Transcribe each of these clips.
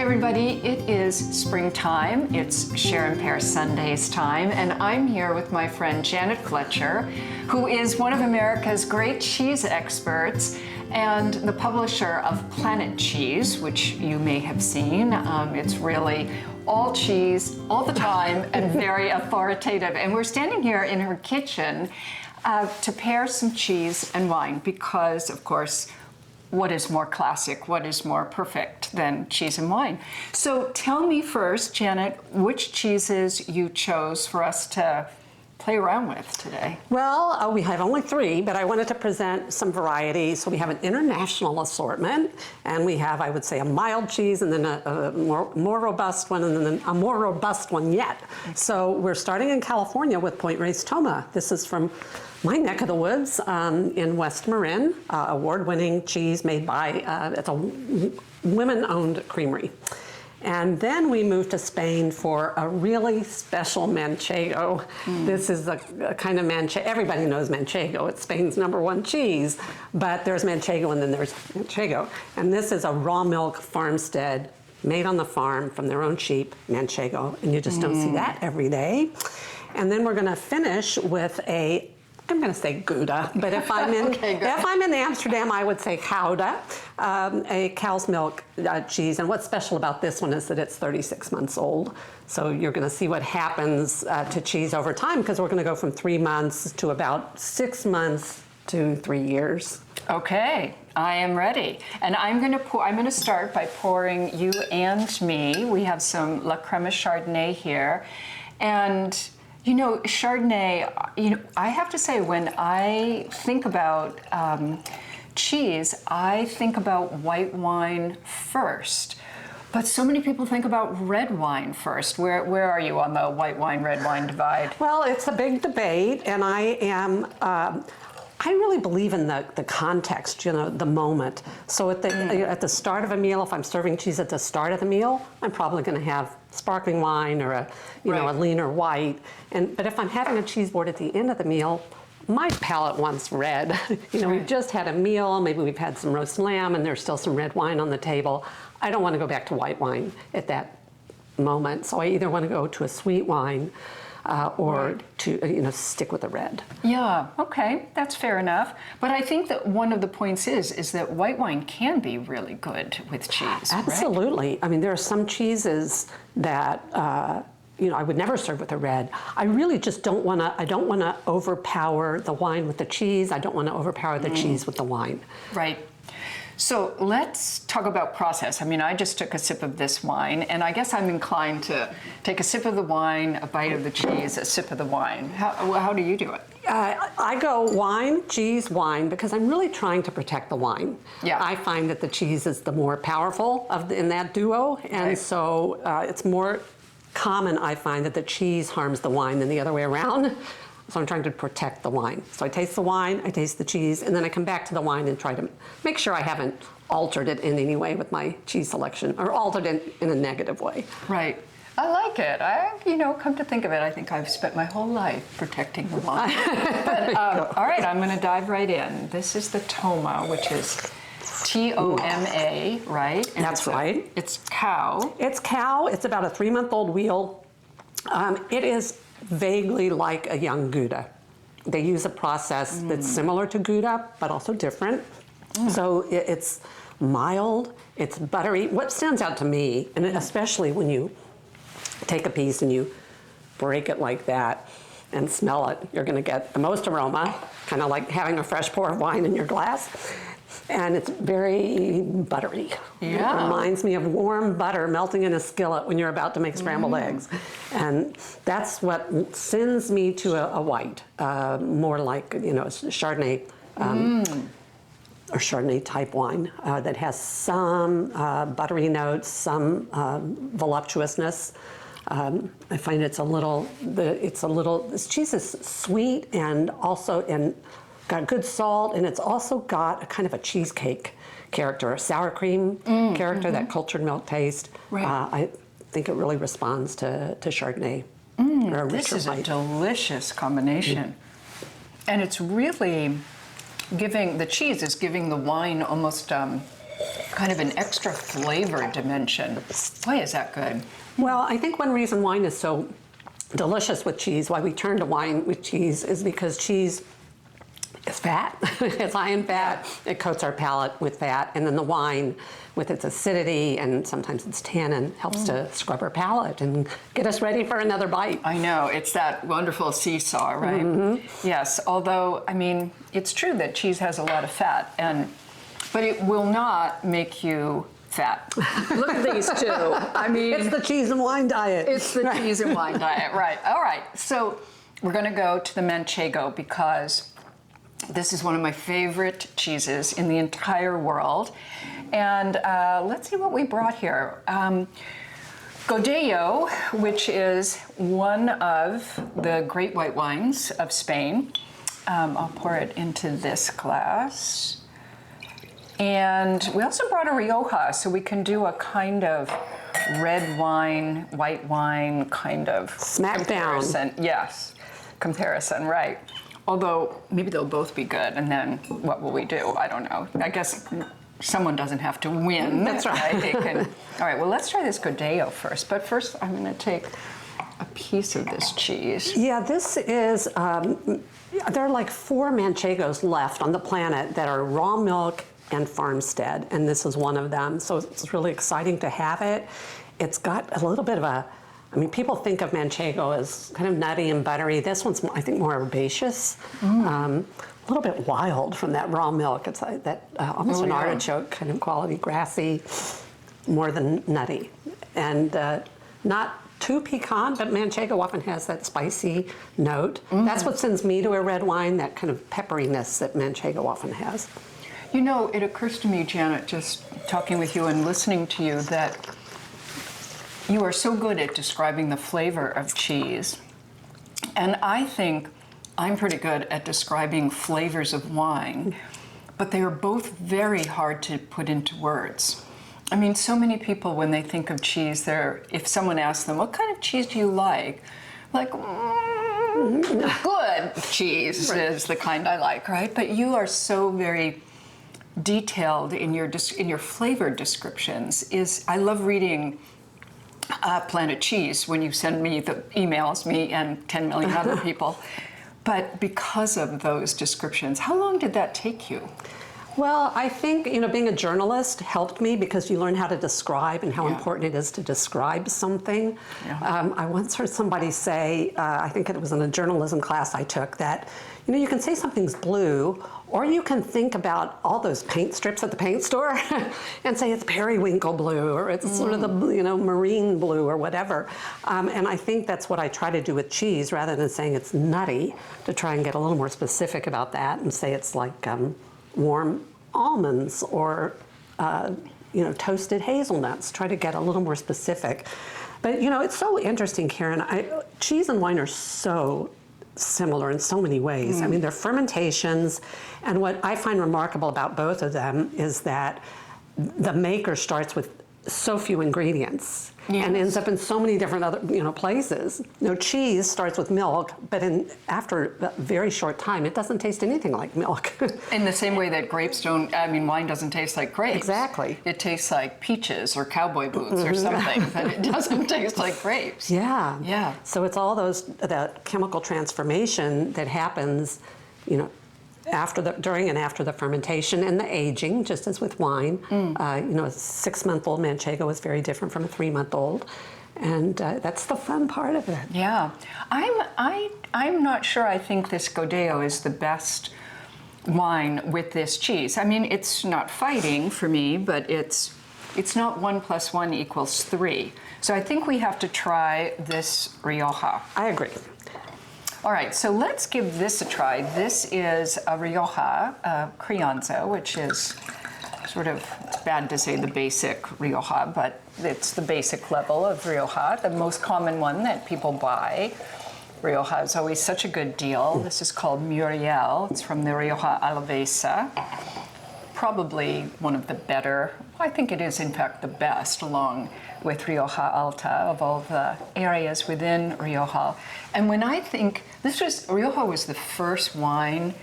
Hi everybody, it is springtime. It's Share and Pear Sundays time, and I'm here with my friend Janet Fletcher, who is one of America's great cheese experts and the publisher of Planet Cheese, which you may have seen. It's really all cheese, all the time, and very authoritative. And we're standing here in her kitchen to pair some cheese and wine because, of course, what is more classic, what is more perfect than cheese and wine? So tell me first, Janet, which cheeses you chose for us to play around with today? Well, we have only 3, but I wanted to present some variety. So we have an international assortment, and we have, I would say, a mild cheese, and then a more robust one, and then a more robust one yet. So we're starting in California with Point Reyes Toma. This is from my neck of the woods in West Marin, award-winning cheese made by, it's a women-owned creamery. And then we moved to Spain for a really special manchego. This is a kind of manchego. Everybody knows manchego. It's Spain's #1 cheese. But there's manchego and then there's manchego. And this is a raw milk farmstead made on the farm from their own sheep, manchego. And you just don't see that every day. And then we're going to finish with I'm going to say Gouda, but if I'm in if I'm in Amsterdam, I would say Gouda, a cow's milk cheese. And what's special about this one is that it's 36 months old. So you're going to see what happens to cheese over time, because we're going to go from 3 months to about 6 months to 3 years. Okay, I am ready. And I'm going to start by pouring you and me. We have some La Crema Chardonnay here, and you know, Chardonnay, I have to say, when I think about cheese, I think about white wine first. But so many people think about red wine first. Where are you on the white wine, red wine divide? Well, it's a big debate, and I really believe in the context, the moment. So at the start of a meal, if I'm serving cheese at the start of the meal, I'm probably going to have sparkling wine or a leaner white. But if I'm having a cheese board at the end of the meal, my palate wants red. We've just had a meal, maybe we've had some roast lamb, and there's still some red wine on the table. I don't want to go back to white wine at that moment. So I either want to go to a sweet wine or to stick with the red. Yeah, okay, that's fair enough. But I think that one of the points is that white wine can be really good with cheese. Absolutely. Right? I mean, there are some cheeses that I would never serve with a red. I really just don't want to. I don't want to overpower the wine with the cheese. I don't want to overpower the cheese with the wine. Right. So let's talk about process. I mean, I just took a sip of this wine, and I guess I'm inclined to take a sip of the wine, a bite of the cheese, a sip of the wine. How do you do it? I go wine, cheese, wine, because I'm really trying to protect the wine. Yeah. I find that the cheese is the more powerful in that duo, and so it's more common, I find, that the cheese harms the wine than the other way around. So I'm trying to protect the wine. So I taste the wine, I taste the cheese, and then I come back to the wine and try to make sure I haven't altered it in any way with my cheese selection, or altered it in a negative way. Right. I like it. Come to think of it, I think I've spent my whole life protecting the wine. But, all right, I'm going to dive right in. This is the Toma, which is Toma, right? And That's right. It's cow. It's cow. It's about a 3-month-old wheel. It is vaguely like a young Gouda. They use a process that's similar to Gouda, but also different. So it's mild, it's buttery. What stands out to me, and especially when you take a piece and you break it like that and smell it, you're going to get the most aroma, kind of like having a fresh pour of wine in your glass. And it's very buttery. Yeah. It reminds me of warm butter melting in a skillet when you're about to make scrambled eggs. And that's what sends me to a white, more like, Chardonnay or Chardonnay type wine that has some buttery notes, some voluptuousness. I find this cheese is sweet and also got good salt, and it's also got a kind of a cheesecake character, a sour cream character, that cultured milk taste. Right. I think it really responds to Chardonnay. This is a delicious combination. And it's really the cheese is giving the wine almost kind of an extra flavor dimension. Why is that good? Well, I think one reason wine is so delicious with cheese, why we turn to wine with cheese, is because cheese is fat. It's high in fat. It coats our palate with fat. And then the wine, with its acidity and sometimes its tannin, helps to scrub our palate and get us ready for another bite. I know, it's that wonderful seesaw, right? Yes, although, I mean, it's true that cheese has a lot of fat, but it will not make you fat. Look at these two. I mean, It's the cheese and wine diet. it's the cheese and wine diet, right? All right, so we're going to go to the Manchego because this is one of my favorite cheeses in the entire world. And let's see what we brought here. Godello, which is one of the great white wines of Spain. I'll pour it into this glass. And we also brought a Rioja, so we can do a kind of red wine, white wine kind of Smack down. comparison. Yes, comparison, right. Although maybe they'll both be good, and then what will we do? I don't know. I guess someone doesn't have to win. That's right. They can. All right, well, let's try this Godello first. But first, I'm going to take a piece of this cheese. Yeah, this is, there are like 4 Manchegos left on the planet that are raw milk and farmstead, and this is one of them. So it's really exciting to have it. It's got a little bit of a, I mean, people think of Manchego as kind of nutty and buttery. This one's, I think, more herbaceous. A little bit wild from that raw milk. It's like that almost an artichoke kind of quality, grassy, more than nutty. And not too piquant, but Manchego often has that spicy note. That's what sends me to a red wine, that kind of pepperiness that Manchego often has. You know, it occurs to me, Janet, just talking with you and listening to you, that you are so good at describing the flavor of cheese. And I think I'm pretty good at describing flavors of wine, but they are both very hard to put into words. I mean, so many people, when they think of cheese, if someone asks them, what kind of cheese do you like? Like, good cheese is the kind I like, right? But you are so very detailed in your flavor descriptions. I love reading Planet Cheese when you send me the emails, me and 10 million other people. But because of those descriptions, how long did that take you? Well, I think, being a journalist helped me because you learn how to describe and how important it is to describe something. Yeah. I once heard somebody say, I think it was in a journalism class I took, that, you can say something's blue, or you can think about all those paint strips at the paint store and say it's periwinkle blue, or it's sort of the, marine blue or whatever. And I think that's what I try to do with cheese, rather than saying it's nutty, to try and get a little more specific about that and say it's like warm almonds or toasted hazelnuts. Try to get a little more specific. But it's so interesting, Karen. Cheese and wine are so similar in so many ways. I mean, they're fermentations, and what I find remarkable about both of them is that the maker starts with so few ingredients and ends up in so many different other places. Cheese starts with milk, but after a very short time, it doesn't taste anything like milk. In the same way that wine doesn't taste like grapes. Exactly. It tastes like peaches or cowboy boots or something, but it doesn't taste like grapes. Yeah. Yeah. So it's all that chemical transformation that happens, during and after the fermentation and the aging, just as with wine. A 6-month-old Manchego is very different from a 3-month-old, and that's the fun part of it. Yeah, I'm not sure. I think this Godello is the best wine with this cheese. I mean, it's not fighting for me, but it's not 1 + 1 = 3. So I think we have to try this Rioja. I agree. All right, so let's give this a try. This is a Rioja, Crianza, which is sort of, it's bad to say the basic Rioja, but it's the basic level of Rioja, the most common one that people buy. Rioja is always such a good deal. This is called Muriel. It's from the Rioja Alavesa. Probably one of the better, I think it is in fact the best, along with Rioja Alta, of all the areas within Rioja. And when I think, Rioja was the first wine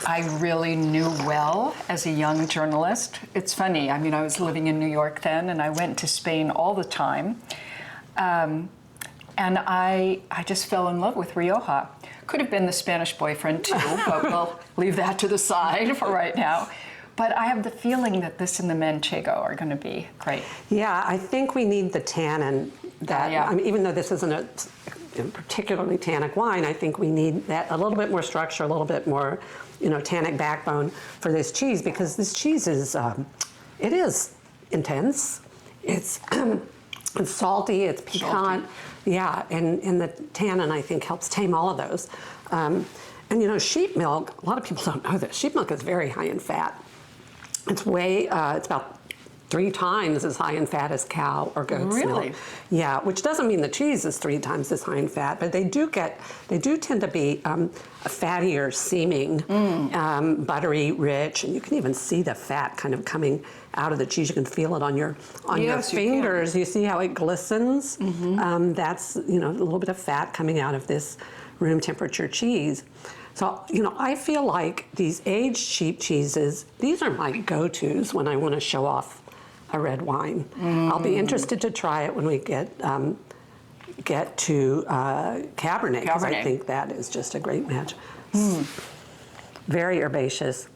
I really knew well as a young journalist. It's funny, I mean, I was living in New York then, and I went to Spain all the time. And I just fell in love with Rioja. Could have been the Spanish boyfriend too, but we'll leave that to the side for right now. But I have the feeling that this and the Manchego are going to be great. Yeah, I think we need the tannin that, yeah. I mean, even though this isn't a particularly tannic wine, I think we need that a little bit more structure, a little bit more, tannic backbone for this cheese, because this cheese is, it is intense. It's, it's salty, it's piquant. Yeah, and the tannin, I think, helps tame all of those. And sheep milk, a lot of people don't know this, sheep milk is very high in fat. It's it's about 3 times as high in fat as cow or goat's milk. Yeah, which doesn't mean the cheese is 3 times as high in fat, but they do tend to be fattier seeming, buttery, rich, and you can even see the fat kind of coming out of the cheese. You can feel it on your fingers. You see how it glistens? That's a little bit of fat coming out of this room temperature cheese. So, I feel like these aged sheep cheeses, these are my go-tos when I want to show off a red wine. I'll be interested to try it when we get to Cabernet, because I think that is just a great match. Very herbaceous.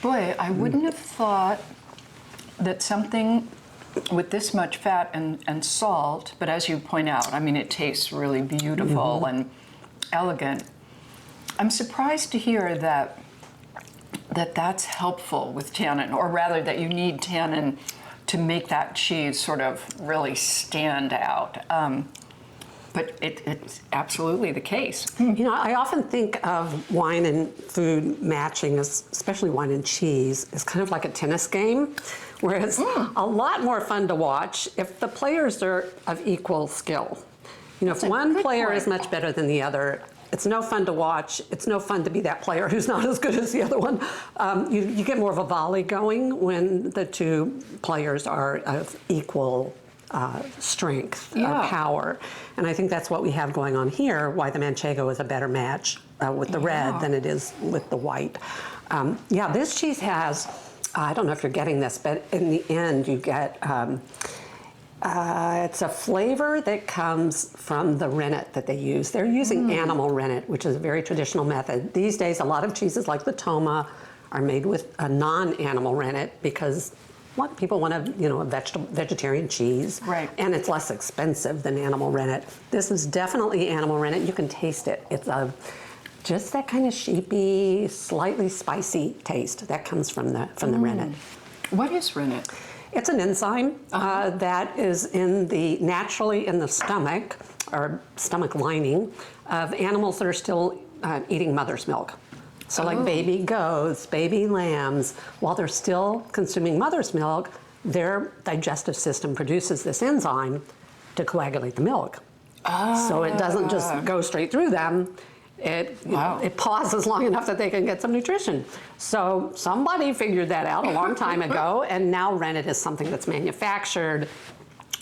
Boy, I wouldn't have thought that something with this much fat and salt, but as you point out, I mean, it tastes really beautiful and elegant. I'm surprised to hear that's helpful with tannin, or rather that you need tannin to make that cheese sort of really stand out. But it's absolutely the case. I often think of wine and food matching, especially wine and cheese, as kind of like a tennis game, where it's a lot more fun to watch if the players are of equal skill. If one player is much better than the other, it's no fun to watch. It's no fun to be that player who's not as good as the other one. You get more of a volley going when the 2 players are of equal strength, power. And I think that's what we have going on here, why the Manchego is a better match with the red than it is with the white. This cheese has, I don't know if you're getting this, but in the end you get, it's a flavor that comes from the rennet that they use. They're using animal rennet, which is a very traditional method. These days, a lot of cheeses like the Toma are made with a non-animal rennet because people want a vegetarian cheese, and it's less expensive than animal rennet. This is definitely animal rennet. You can taste it. It's just that kind of sheepy, slightly spicy taste that comes from the rennet. What is rennet? It's an enzyme that is naturally in the stomach or stomach lining of animals that are still eating mother's milk. So like baby goats, baby lambs, while they're still consuming mother's milk, their digestive system produces this enzyme to coagulate the milk. So it doesn't just go straight through them. It pauses long enough that they can get some nutrition. So somebody figured that out a long time ago, and now rennet is something that's manufactured,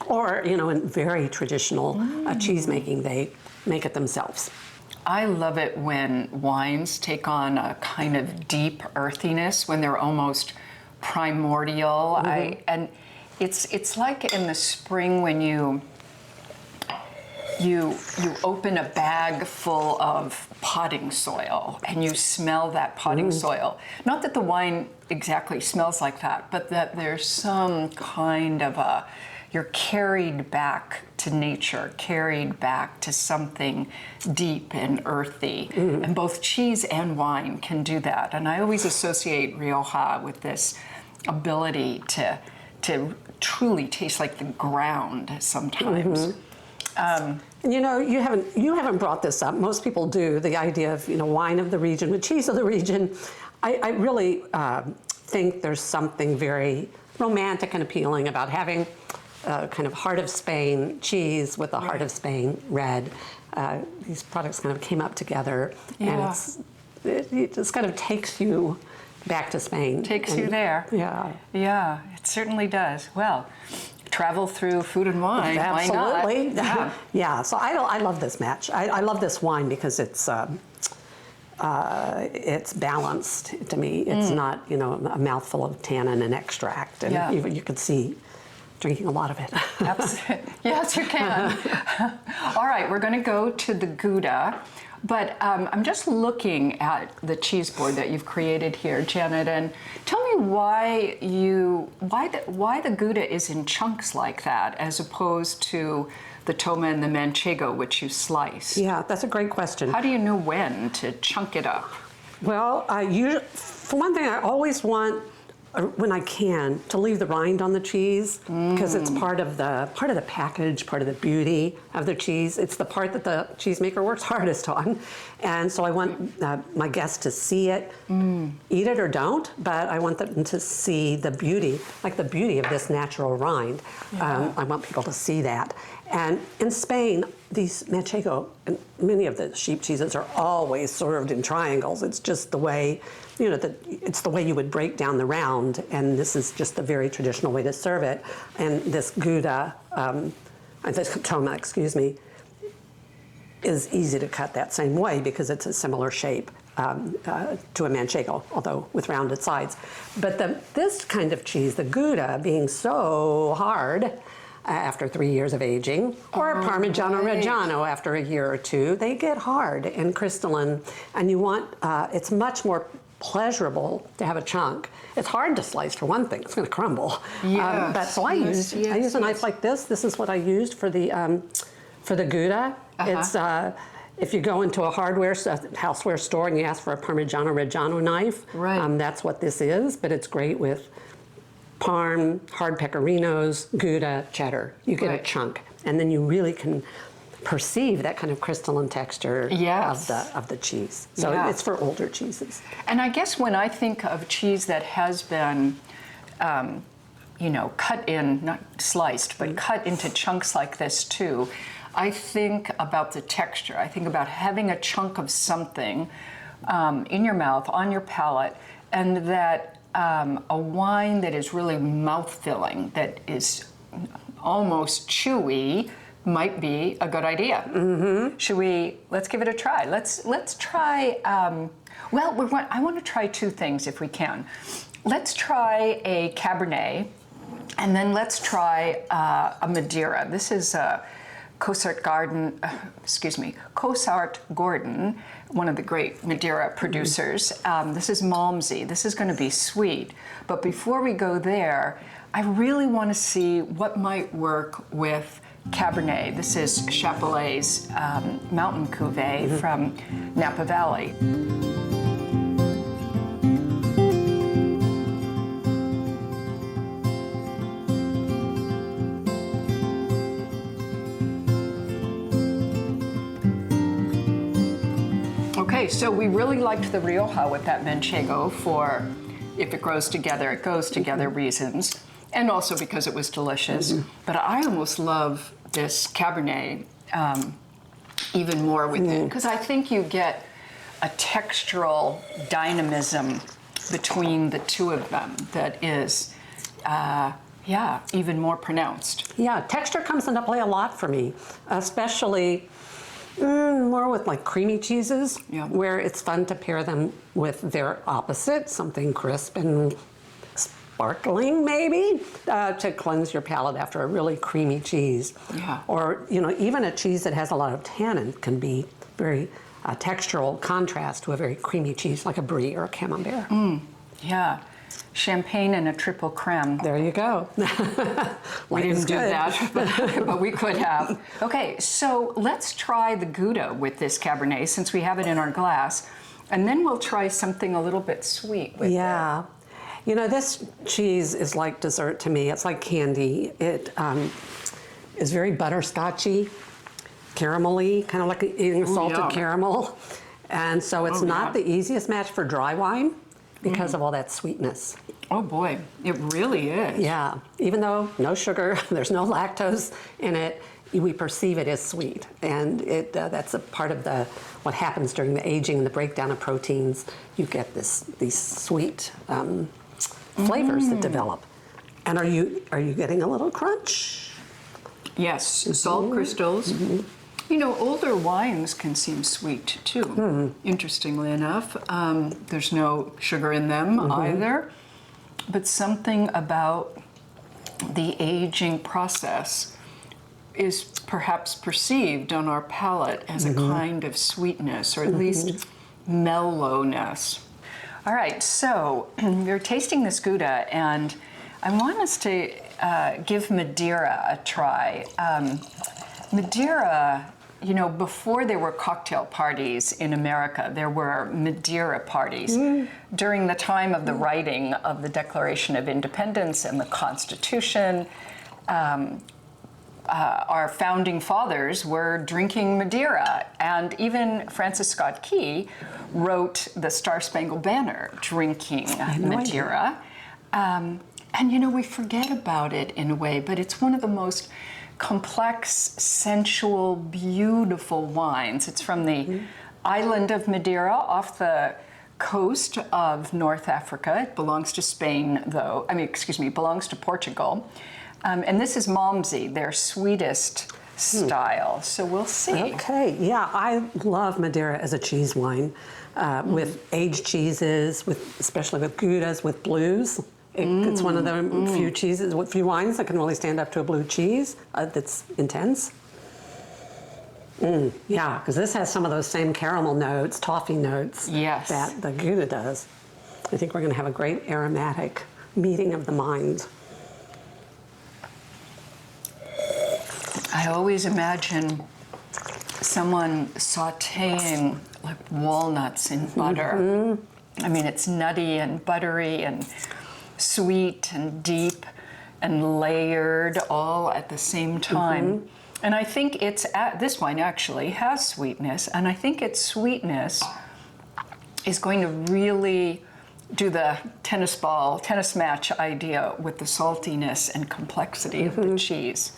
or in very traditional cheese making, they make it themselves. I love it when wines take on a kind of deep earthiness, when they're almost primordial. And it's like in the spring when you open a bag full of potting soil and you smell that potting soil. Not that the wine exactly smells like that, but that there's some kind of you're carried back to nature, carried back to something deep and earthy. And both cheese and wine can do that. And I always associate Rioja with this ability to truly taste like the ground sometimes. You haven't brought this up. Most people do, the idea of wine of the region with cheese of the region. I really think there's something very romantic and appealing about having kind of heart of Spain cheese with a heart of Spain red. These products kind of came up together, and it just kind of takes you back to Spain. Takes you there. Yeah, it certainly does. Well, travel through food and wine. Absolutely. Why not? Yeah. So I love this match. I love this wine because it's it's balanced to me. It's not, you know, a mouthful of tannin and extract, and you could see drinking a lot of it. Absolutely. Yes, you can. All right, we're going to go to the Gouda, but I'm just looking at the cheese board that you've created here, Janet, and tell me why the Gouda is in chunks like that, as opposed to the Toma and the Manchego, which you slice. Yeah, that's a great question. How do you know when to chunk it up? Well, for one thing, I always want, when I can, to leave the rind on the cheese, because it's part of the package, part of the beauty of the cheese. It's the part that the cheesemaker works hardest on, and so I want my guests to see it, eat it or don't, but I want them to see the beauty, like the beauty of this natural rind. I want people to see that. And in Spain, these Manchego and many of the sheep cheeses are always served in triangles. It's just the way, you know, it's the way you would break down the round, and this is just a very traditional way to serve it. And this Gouda, this Toma, excuse me, is easy to cut that same way because it's a similar shape to a Manchego, although with rounded sides. But this kind of cheese, the Gouda, being so hard, after 3 years of aging, or a Parmigiano Reggiano after a year or two, they get hard and crystalline, and you want, it's much more pleasurable to have a chunk. It's hard to slice, for one thing. It's going to crumble. Yes, but so I use a knife like this. This is what I used for the Gouda. It's if you go into a houseware store and you ask for a Parmigiano Reggiano knife, that's what this is. But it's great with Parm, hard pecorinos, Gouda, cheddar. You get a chunk, and then you really can perceive that kind of crystalline texture of the cheese. So it's for older cheeses. And I guess when I think of cheese that has been, you know, cut in, not sliced, but cut into chunks like this too, I think about the texture. I think about having a chunk of something in your mouth, on your palate, and that a wine that is really mouth-filling, that is almost chewy, might be a good idea. Let's give it a try. Let's try, I want to try two things if we can. Let's try a Cabernet, and then let's try a Madeira. This is Cosart Gordon, one of the great Madeira producers. This is Malmsey. This is going to be sweet. But before we go there, I really want to see what might work with Cabernet. This is Chapelet's mountain cuvée from Napa Valley. Okay, so we really liked the Rioja with that Manchego for, if it grows together, it goes together reasons, and also because it was delicious. But I almost love this Cabernet even more with it, because I think you get a textural dynamism between the two of them that is, even more pronounced. Yeah, texture comes into play a lot for me, especially more with like creamy cheeses, where it's fun to pair them with their opposite, something crisp and sparkling maybe, to cleanse your palate after a really creamy cheese. Or, you know, even a cheese that has a lot of tannin can be very textural contrast to a very creamy cheese like a brie or a camembert. Yeah. Champagne and a triple creme. There you go. We didn't do that, but we could have. Okay, so let's try the Gouda with this Cabernet since we have it in our glass, and then we'll try something a little bit sweet with it. You know, this cheese is like dessert to me. It's like candy. It is very butterscotchy, caramelly, kind of like eating salted caramel. And so it's not the easiest match for dry wine because of all that sweetness. Oh boy, it really is. Yeah, even though no sugar, there's no lactose in it, we perceive it as sweet. And that's a part of what happens during the aging and the breakdown of proteins. You get these sweet flavors that develop. And are you getting a little crunch? Yes, salt crystals. You know, older wines can seem sweet too, interestingly enough. There's no sugar in them either, but something about the aging process is perhaps perceived on our palate as a kind of sweetness, or at least mellowness. All right, so we're tasting this Gouda, and I want us to give Madeira a try. Madeira, you know, before there were cocktail parties in America, there were Madeira parties. During the time of the writing of the Declaration of Independence and the Constitution, our founding fathers were drinking Madeira, and even Francis Scott Key wrote the Star-Spangled Banner drinking Madeira. And you know, we forget about it in a way, but it's one of the most complex, sensual, beautiful wines. It's from the island of Madeira off the coast of North Africa. It belongs to Spain, though. I mean, excuse me, belongs to Portugal. And this is Malmsey, their sweetest style. So we'll see. Okay, yeah, I love Madeira as a cheese wine with aged cheeses, especially with Goudas, with blues. It's one of the few cheeses, few wines that can really stand up to a blue cheese that's intense. Yeah, because this has some of those same caramel notes, toffee notes that the Gouda does. I think we're going to have a great aromatic meeting of the minds. I always imagine someone sauteing like walnuts in butter. I mean, it's nutty and buttery and sweet and deep and layered all at the same time. And I think this wine actually has sweetness, and I think its sweetness is going to really do the tennis match idea with the saltiness and complexity of the cheese.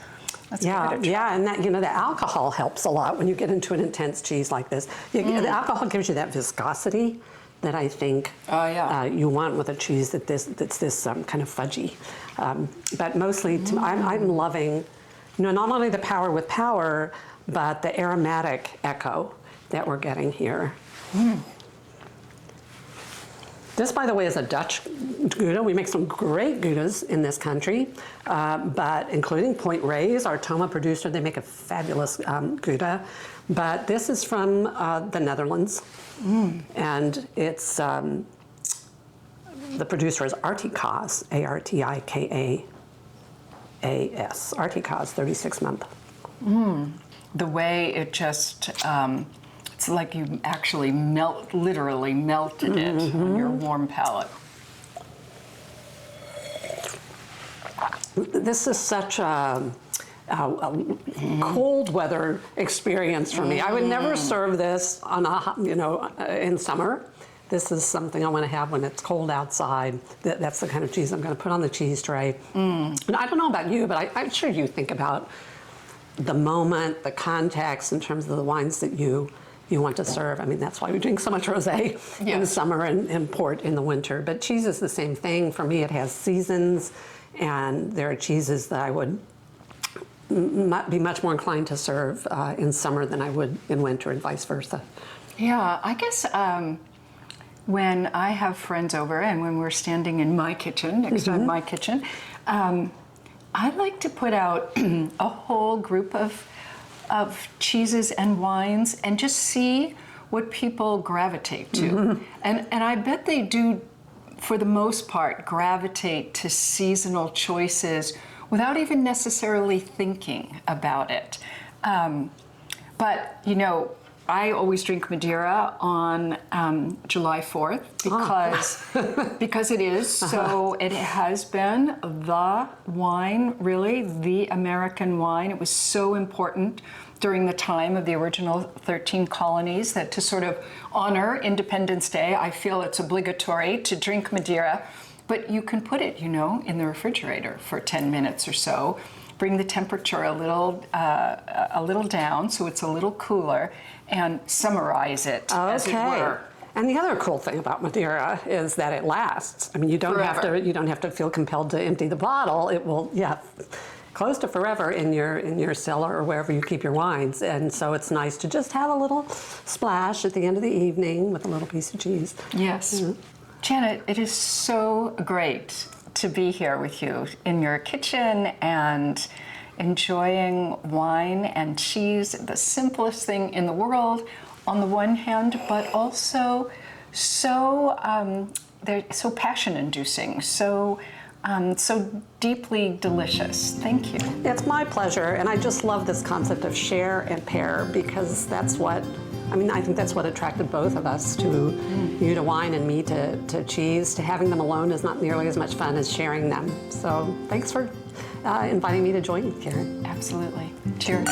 Yeah, and that, you know, the alcohol helps a lot when you get into an intense cheese like this. The alcohol gives you that viscosity that I think you want with a cheese that's this kind of fudgy. But mostly, I'm loving, you know, not only the power with power, but the aromatic echo that we're getting here. This, by the way, is a Dutch Gouda. We make some great Goudas in this country, but including Point Reyes, our Toma producer, they make a fabulous Gouda. But this is from the Netherlands, and it's, the producer is Artikaas, A-R-T-I-K-A-A-S, Artikaas, 36 month. The way it just, it's like you actually literally melted it on your warm palate. This is such a cold weather experience for me. I would never serve this on in summer. This is something I want to have when it's cold outside. That's the kind of cheese I'm going to put on the cheese tray. And I don't know about you, but I'm sure you think about the moment, the context in terms of the wines that you want to serve. I mean, that's why we drink so much rosé in the summer and port in the winter. But cheese is the same thing. For me, it has seasons, and there are cheeses that I would be much more inclined to serve in summer than I would in winter, and vice versa. Yeah, I guess when I have friends over and when we're standing in my kitchen, next to my kitchen, I like to put out a whole group of cheeses and wines and just see what people gravitate to. And I bet they do, for the most part, gravitate to seasonal choices without even necessarily thinking about it. But, you know, I always drink Madeira on July 4th because it is so, it has been the wine, really, the American wine. It was so important during the time of the original 13 colonies that to sort of honor Independence Day, I feel it's obligatory to drink Madeira. But you can put it, you know, in the refrigerator for 10 minutes or so. Bring the temperature a little down so it's a little cooler, and summarize it, as it were. And the other cool thing about Madeira is that it lasts. I mean, you don't have to feel compelled to empty the bottle. It will, close to forever in your cellar or wherever you keep your wines. And so it's nice to just have a little splash at the end of the evening with a little piece of cheese. Yes. Janet, it is so great to be here with you in your kitchen and enjoying wine and cheese, the simplest thing in the world on the one hand, but also they're so passion-inducing, so deeply delicious. Thank you. It's my pleasure, and I just love this concept of share and pair, because that's what, I think that's what attracted both of us to you to wine and me to cheese. To having them alone is not nearly as much fun as sharing them. So thanks for inviting me to join you, Karen. Absolutely. Cheers.